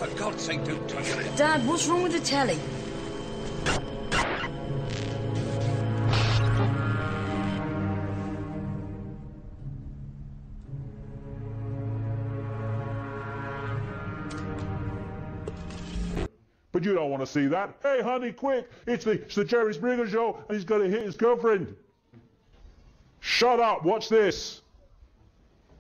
For God's sake, don't touch it. Dad, what's wrong with the telly? But you don't want to see that. Hey, honey, quick! It's the Jerry Springer show, and he's going to hit his girlfriend. Shut up! Watch this.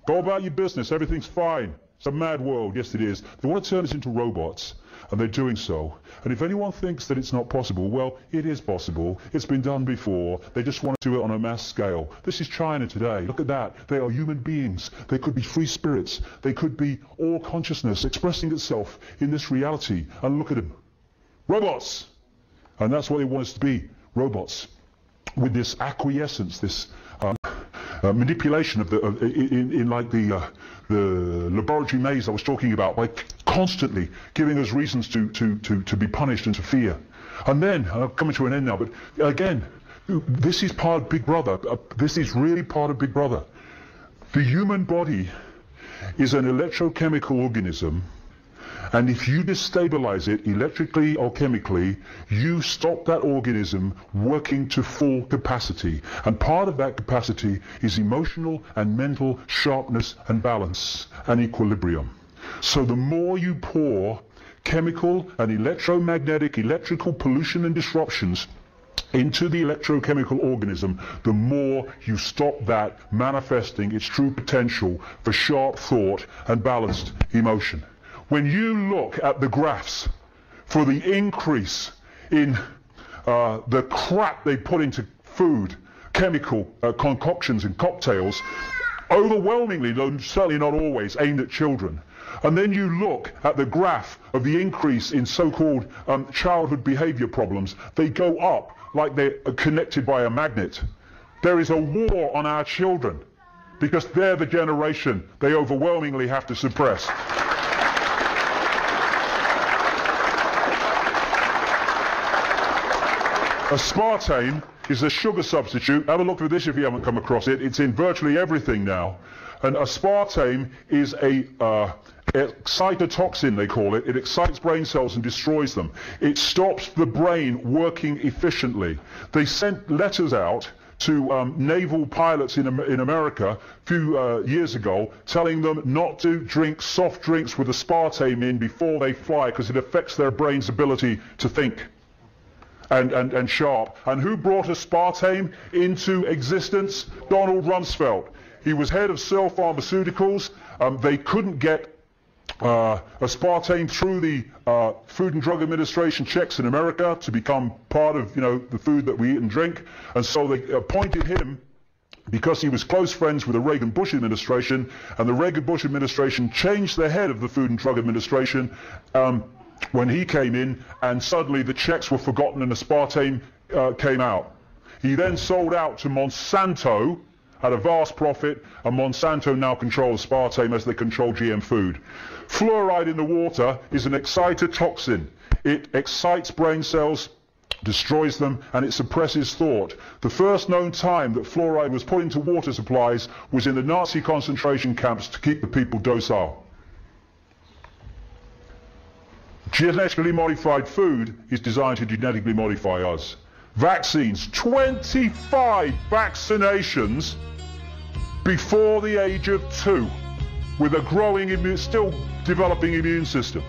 Go about your business. Everything's fine. It's a mad world. Yes, it is. They want to turn us into robots, and they're doing so. And if anyone thinks that it's not possible, well, it is possible. It's been done before. They just want to do it on a mass scale. This is China today. Look at that. They are human beings. They could be free spirits. They could be all consciousness expressing itself in this reality. And look at them. Robots! And that's what they want us to be. Robots. With this acquiescence, this manipulation of in like the laboratory maze I was talking about, by constantly giving us reasons to be punished and to fear. And then, I'm coming to an end now, but again, this is part of Big Brother. This is really part of Big Brother. The human body is an electrochemical organism, and if you destabilize it electrically or chemically, you stop that organism working to full capacity. And part of that capacity is emotional and mental sharpness and balance and equilibrium. So the more you pour chemical and electromagnetic, electrical pollution and disruptions into the electrochemical organism, the more you stop that manifesting its true potential for sharp thought and balanced emotion. When you look at the graphs for the increase in the crap they put into food, chemical concoctions and cocktails, overwhelmingly, though certainly not always, aimed at children, and then you look at the graph of the increase in so-called childhood behavior problems, they go up like they're connected by a magnet. There is a war on our children because they're the generation they overwhelmingly have to suppress. Aspartame is a sugar substitute. Have a look at this if you haven't come across it. It's in virtually everything now. And aspartame is a excitotoxin, they call it. It excites brain cells and destroys them. It stops the brain working efficiently. They sent letters out to naval pilots in America a few years ago, telling them not to drink soft drinks with aspartame in before they fly because it affects their brain's ability to think. And sharp. And who brought aspartame into existence? Donald Rumsfeld. He was head of Cell Pharmaceuticals. They couldn't get aspartame through the Food and Drug Administration checks in America to become part of, the food that we eat and drink. And so they appointed him because he was close friends with the Reagan-Bush administration, and the Reagan-Bush administration changed the head of the Food and Drug Administration when he came in, and suddenly the checks were forgotten and aspartame came out. He then sold out to Monsanto at a vast profit, and Monsanto now controls aspartame as they control GM food. Fluoride in the water is an excitotoxin. It excites brain cells, destroys them, and it suppresses thought. The first known time that fluoride was put into water supplies was in the Nazi concentration camps to keep the people docile. Genetically modified food is designed to genetically modify us. Vaccines, 25 vaccinations before the age of 2, with a growing, still developing immune system.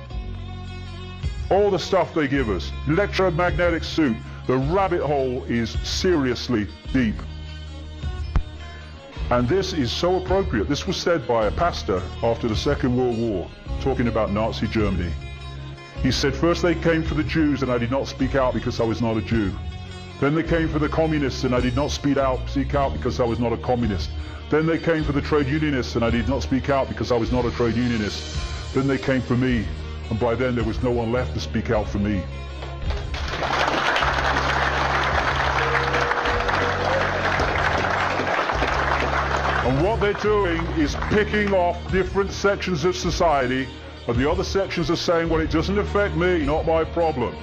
All the stuff they give us, electromagnetic suit, the rabbit hole is seriously deep. And this is so appropriate. This was said by a pastor after the Second World War, talking about Nazi Germany. He said, first they came for the Jews and I did not speak out because I was not a Jew. Then they came for the communists and I did not speak out because I was not a communist. Then they came for the trade unionists and I did not speak out because I was not a trade unionist. Then they came for me, and by then there was no one left to speak out for me. And what they're doing is picking off different sections of society, and the other sections are saying, well, it doesn't affect me, not my problem.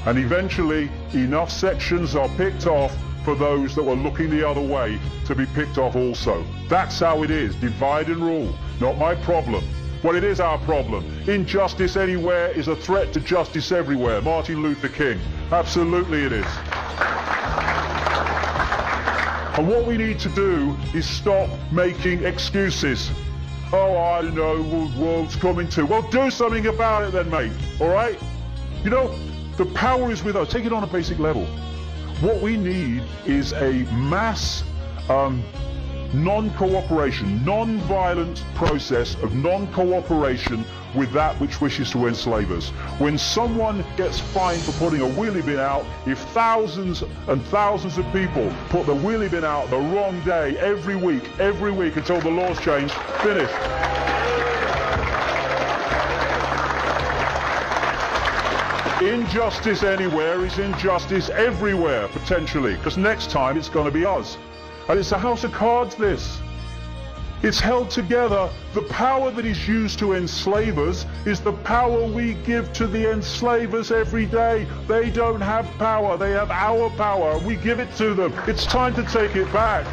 And eventually, enough sections are picked off for those that were looking the other way to be picked off also. That's how it is. Divide and rule. Not my problem. Well, it is our problem. Injustice anywhere is a threat to justice everywhere. Martin Luther King. Absolutely it is. And what we need to do is stop making excuses. Oh, I know, the world's coming to. Well, do something about it then, mate. All right? You know, the power is with us. Take it on a basic level. What we need is a mass non-cooperation, non-violent process of non-cooperation with that which wishes to enslave us. When someone gets fined for putting a wheelie bin out, if thousands and thousands of people put the wheelie bin out the wrong day every week until the laws change, finished. Injustice anywhere is injustice everywhere, potentially, because next time it's going to be us. And it's a house of cards, this. It's held together. The power that is used to enslave us is the power we give to the enslavers every day. They don't have power. They have our power. We give it to them. It's time to take it back.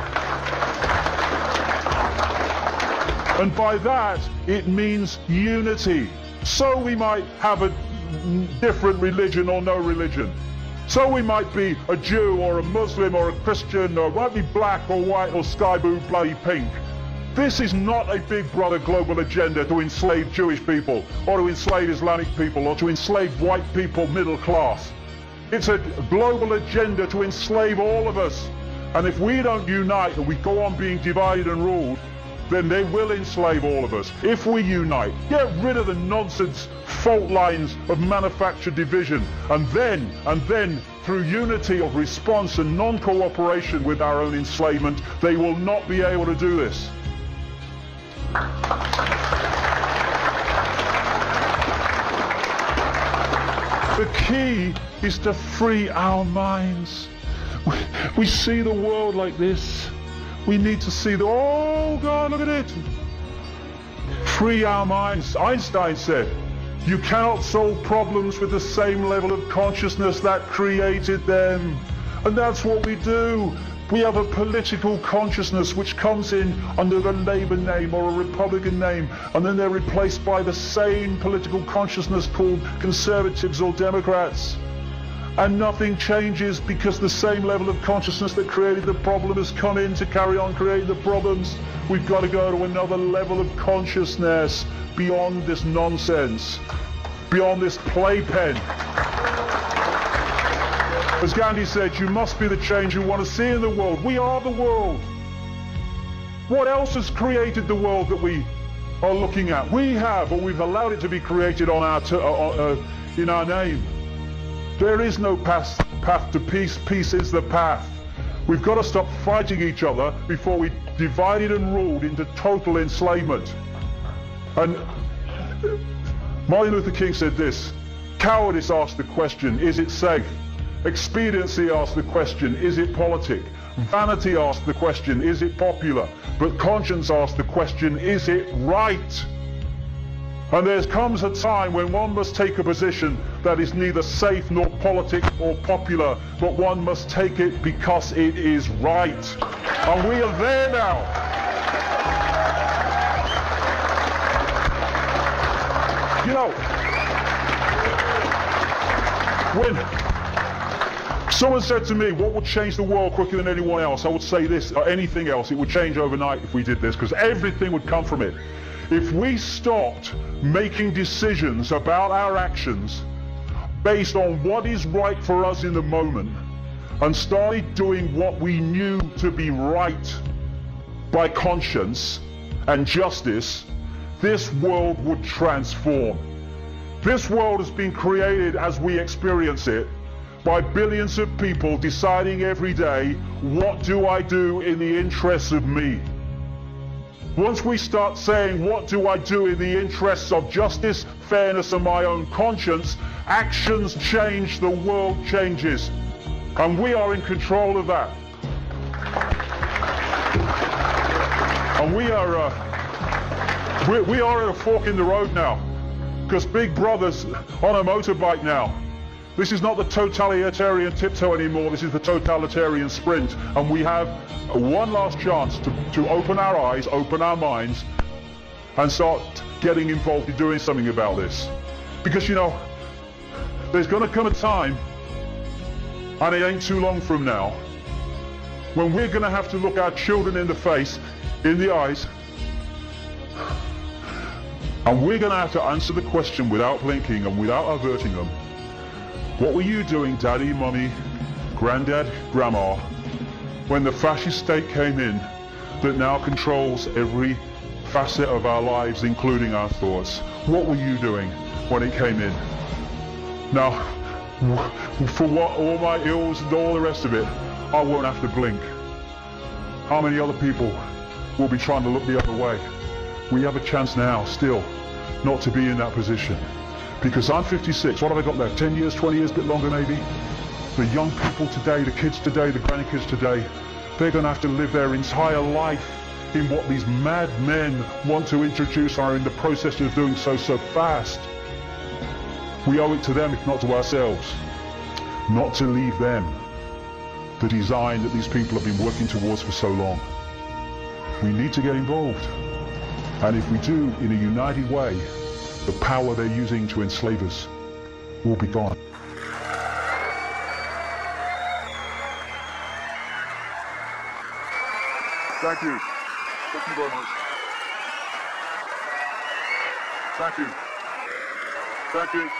And by that, it means unity. So we might have a different religion or no religion. So we might be a Jew or a Muslim or a Christian, or might be black or white or sky blue, bloody pink. This is not a big brother global agenda to enslave Jewish people or to enslave Islamic people or to enslave white people middle class. It's a global agenda to enslave all of us. And if we don't unite and we go on being divided and ruled, then they will enslave all of us. If we unite, get rid of the nonsense fault lines of manufactured division, and then through unity of response and non-cooperation with our own enslavement, they will not be able to do this. The key is to free our minds. We see the world like this. We need to see the, oh God, look at it. Free our minds. Einstein said, you cannot solve problems with the same level of consciousness that created them. And that's what we do. We have a political consciousness which comes in under a Labour name or a Republican name, and then they're replaced by the same political consciousness called Conservatives or Democrats. And nothing changes because the same level of consciousness that created the problem has come in to carry on creating the problems. We've got to go to another level of consciousness beyond this nonsense, beyond this playpen. As Gandhi said, you must be the change you want to see in the world. We are the world. What else has created the world that we are looking at? We have, or we've allowed it to be created on our in our name. There is no path to peace. Peace is the path. We've got to stop fighting each other before we divided and ruled into total enslavement. And Martin Luther King said this, cowardice asked the question, is it safe? Expediency asked the question, is it politic? Vanity asked the question, is it popular? But conscience asked the question, is it right? And there comes a time when one must take a position that is neither safe nor politic or popular, but one must take it because it is right. And we are there now. You know, when someone said to me, what would change the world quicker than anyone else? I would say this, or anything else, it would change overnight if we did this, because everything would come from it. If we stopped making decisions about our actions based on what is right for us in the moment and started doing what we knew to be right by conscience and justice, this world would transform. This world has been created as we experience it by billions of people deciding every day, what do I do in the interests of me? Once we start saying, what do I do in the interests of justice, fairness, and my own conscience, actions change, the world changes. And we are in control of that. And we are at a fork in the road now, because Big Brother's on a motorbike now. This is not the totalitarian tiptoe anymore, this is the totalitarian sprint. And we have one last chance to open our eyes, open our minds, and start getting involved in doing something about this. Because, you know, there's going to come a time, and it ain't too long from now, when we're going to have to look our children in the face, in the eyes, and we're going to have to answer the question without blinking and without averting them. What were you doing, Daddy, Mummy, Granddad, Grandma, when the fascist state came in that now controls every facet of our lives, including our thoughts? What were you doing when it came in? Now, for what, all my ills and all the rest of it, I won't have to blink. How many other people will be trying to look the other way? We have a chance now, still, not to be in that position. Because I'm 56, what have I got left? 10 years, 20 years, a bit longer maybe? The young people today, the kids today, the grandkids today, they're going to have to live their entire life in what these mad men want to introduce, are in the process of doing so fast. We owe it to them, if not to ourselves, not to leave them the design that these people have been working towards for so long. We need to get involved. And if we do in a united way, the power they're using to enslave us will be gone. Thank you. Thank you very much. Thank you. Thank you.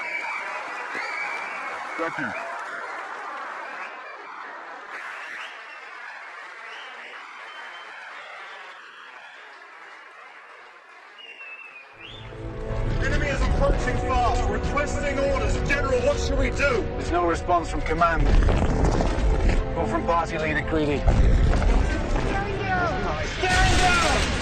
Thank you. Enemy is approaching fast. Requesting orders. General, what should we do? There's no response from command. Or from party leader Greedy. Stand down!